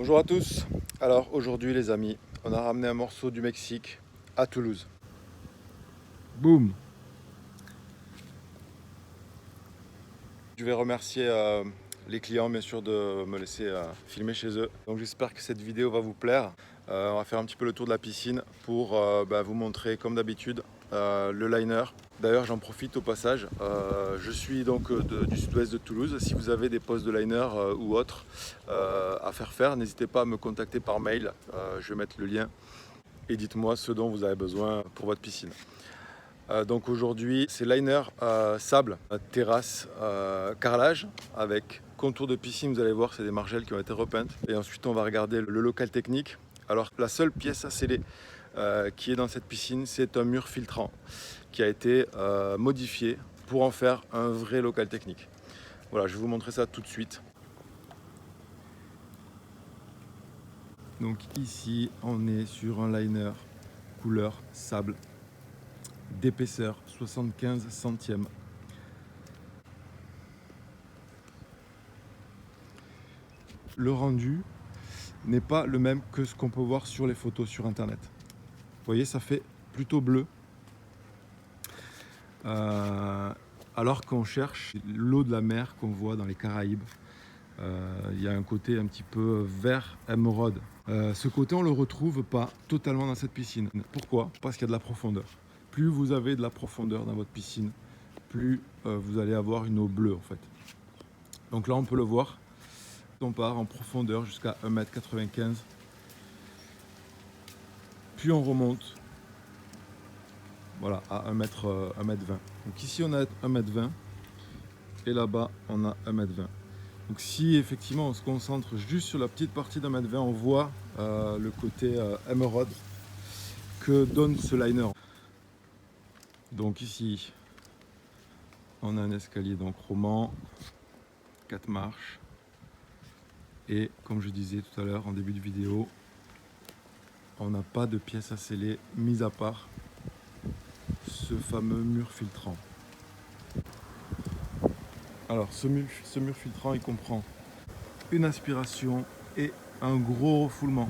Bonjour à tous. Alors aujourd'hui les amis, on a ramené un morceau du Mexique à Toulouse. Boum. Je vais remercier les clients bien sûr de me laisser filmer chez eux. Donc j'espère que cette vidéo va vous plaire. On va faire un petit peu le tour de la piscine pour vous montrer comme d'habitude le liner. D'ailleurs j'en profite au passage, je suis donc du sud-ouest de Toulouse. Si vous avez des postes de liner ou autres à faire, n'hésitez pas à me contacter par mail, je vais mettre le lien et dites-moi ce dont vous avez besoin pour votre piscine. Donc aujourd'hui c'est liner sable, terrasse, carrelage avec contour de piscine. Vous allez voir, c'est des margelles qui ont été repeintes. Et ensuite on va regarder le local technique. Alors la seule pièce à sceller qui est dans cette piscine, c'est un mur filtrant qui a été modifié pour en faire un vrai local technique. Voilà, je vais vous montrer ça tout de suite. Donc ici on est sur un liner couleur sable d'épaisseur 75 centièmes. Le rendu n'est pas le même que ce qu'on peut voir sur les photos sur internet. Vous voyez, ça fait plutôt bleu. Alors qu'on cherche l'eau de la mer qu'on voit dans les Caraïbes. Il y a un côté un petit peu vert émeraude. Ce côté, on ne le retrouve pas totalement dans cette piscine. Pourquoi? Parce qu'il y a de la profondeur. Plus vous avez de la profondeur dans votre piscine, plus vous allez avoir une eau bleue en fait. Donc là, on peut le voir. On part en profondeur jusqu'à 1,95 m. Puis on remonte, voilà, à 1,20 m. Donc ici on a 1,20 m et là-bas on a 1,20 m. Donc si effectivement on se concentre juste sur la petite partie d'1,20 m, on voit le côté émeraude que donne ce liner. Donc ici on a un escalier donc roman, 4 marches. Et comme je disais tout à l'heure en début de vidéo, on n'a pas de pièce à sceller, mis à part ce fameux mur filtrant. Alors ce mur filtrant, il comprend une aspiration et un gros refoulement.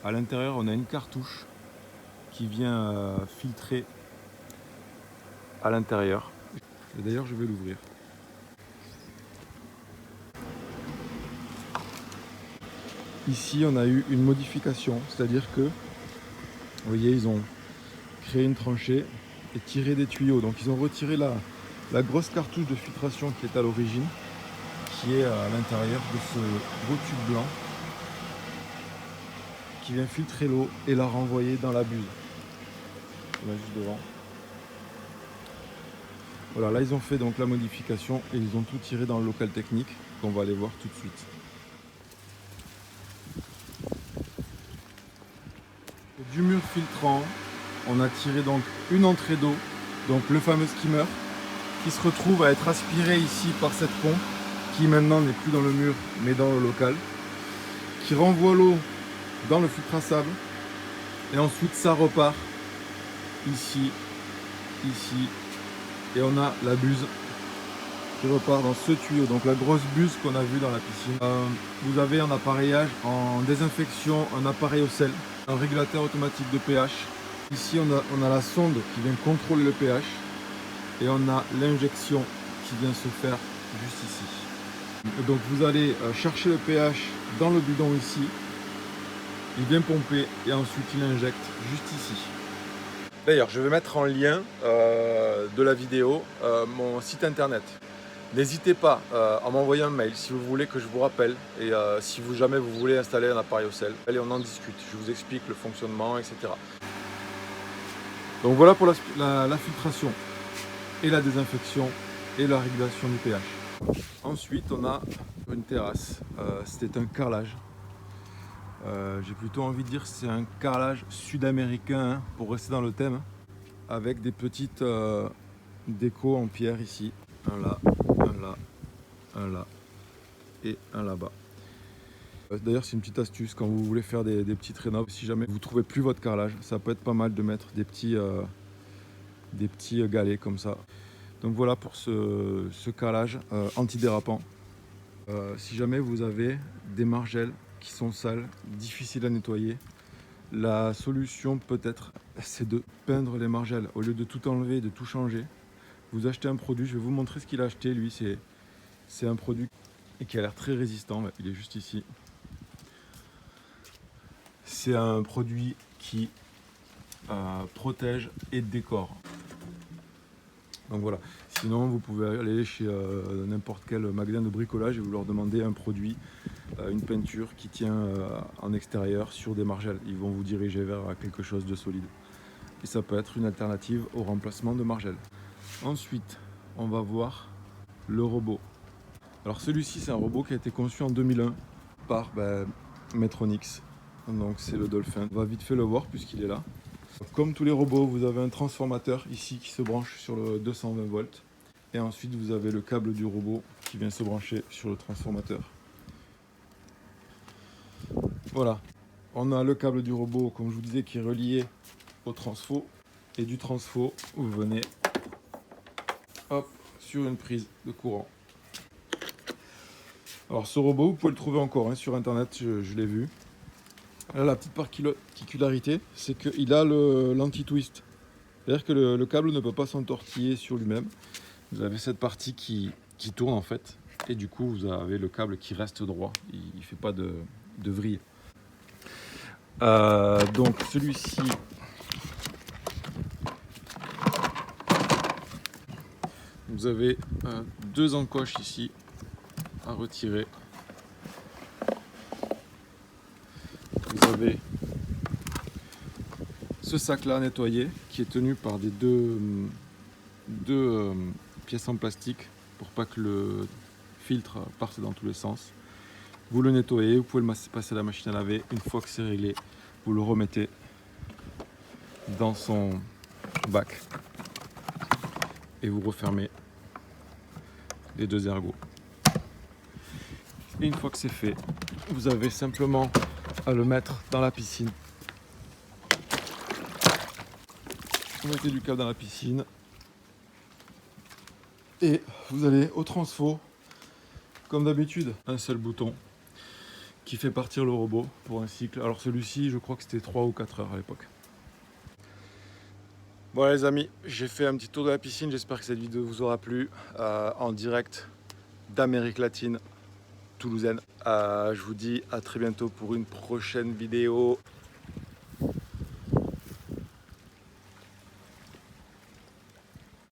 À l'intérieur, on a une cartouche qui vient filtrer à l'intérieur. Et d'ailleurs, je vais l'ouvrir. Ici, on a eu une modification, c'est-à-dire que, vous voyez, ils ont créé une tranchée et tiré des tuyaux. Donc, ils ont retiré la grosse cartouche de filtration qui est à l'origine, qui est à l'intérieur de ce gros tube blanc, qui vient filtrer l'eau et la renvoyer dans la buse. Là, juste devant. Voilà, là, ils ont fait donc la modification et ils ont tout tiré dans le local technique qu'on va aller voir tout de suite. Du mur filtrant, on a tiré donc une entrée d'eau, donc le fameux skimmer, qui se retrouve à être aspiré ici par cette pompe, qui maintenant n'est plus dans le mur mais dans le local, qui renvoie l'eau dans le filtre à sable, et ensuite ça repart ici, ici, et on a la buse qui repart dans ce tuyau, donc la grosse buse qu'on a vue dans la piscine. Vous avez un appareillage en désinfection, un appareil au sel, un régulateur automatique de pH. Ici on a la sonde qui vient contrôler le pH et on a l'injection qui vient se faire juste ici. Et donc vous allez chercher le pH dans le bidon ici, il vient pomper et ensuite il injecte juste ici. D'ailleurs je vais mettre en lien de la vidéo mon site internet. N'hésitez pas à m'envoyer un mail si vous voulez que je vous rappelle et si jamais vous voulez installer un appareil au sel. Allez, on en discute, je vous explique le fonctionnement, etc. Donc voilà pour la filtration et la désinfection et la régulation du pH. Ensuite on a une terrasse, c'était un carrelage. J'ai plutôt envie de dire que c'est un carrelage sud-américain hein, pour rester dans le thème, avec des petites décos en pierre ici, un là, un là, un là et un là-bas. D'ailleurs c'est une petite astuce quand vous voulez faire des petites rénoves, si jamais vous ne trouvez plus votre carrelage, ça peut être pas mal de mettre des petits galets comme ça. Donc voilà pour ce carrelage antidérapant. Si jamais vous avez des margelles qui sont sales, difficiles à nettoyer. La solution peut-être, c'est de peindre les margelles. Au lieu de tout enlever, de tout changer, vous achetez un produit. Je vais vous montrer ce qu'il a acheté. Lui, c'est un produit qui a l'air très résistant. Il est juste ici. C'est un produit qui protège et décore. Donc voilà. Sinon, vous pouvez aller chez n'importe quel magasin de bricolage et vous leur demandez un produit, une peinture qui tient en extérieur sur des margelles. Ils vont vous diriger vers quelque chose de solide. Et ça peut être une alternative au remplacement de margelles. Ensuite, on va voir le robot. Alors celui-ci, c'est un robot qui a été conçu en 2001 par Metronix. Donc c'est le Dolphin. On va vite fait le voir puisqu'il est là. Comme tous les robots, vous avez un transformateur ici qui se branche sur le 220 volts. Et ensuite, vous avez le câble du robot qui vient se brancher sur le transformateur. Voilà. On a le câble du robot, comme je vous disais, qui est relié au transfo. Et du transfo, vous venez hop, sur une prise de courant. Alors ce robot, vous pouvez le trouver encore sur internet, je l'ai vu. Là, la petite particularité, c'est qu'il a l'anti-twist. C'est-à-dire que le câble ne peut pas s'entortiller sur lui-même. Vous avez cette partie qui tourne en fait. Et du coup, vous avez le câble qui reste droit. Il ne fait pas de vrille. Donc celui-ci, vous avez deux encoches ici à retirer. Vous avez ce sac là à nettoyer qui est tenu par des deux pièces en plastique pour pas que le filtre parte dans tous les sens. Vous le nettoyez, vous pouvez le passer à la machine à laver. Une fois que c'est réglé, vous le remettez dans son bac et vous refermez les deux ergots. Et une fois que c'est fait, vous avez simplement à le mettre dans la piscine. Vous mettez du câble dans la piscine et vous allez au transfo. Comme d'habitude, un seul bouton qui fait partir le robot pour un cycle. Alors celui-ci, je crois que c'était 3 ou 4 heures à l'époque. Bon les amis, j'ai fait un petit tour de la piscine. J'espère que cette vidéo vous aura plu en direct d'Amérique latine, toulousaine. Je vous dis à très bientôt pour une prochaine vidéo.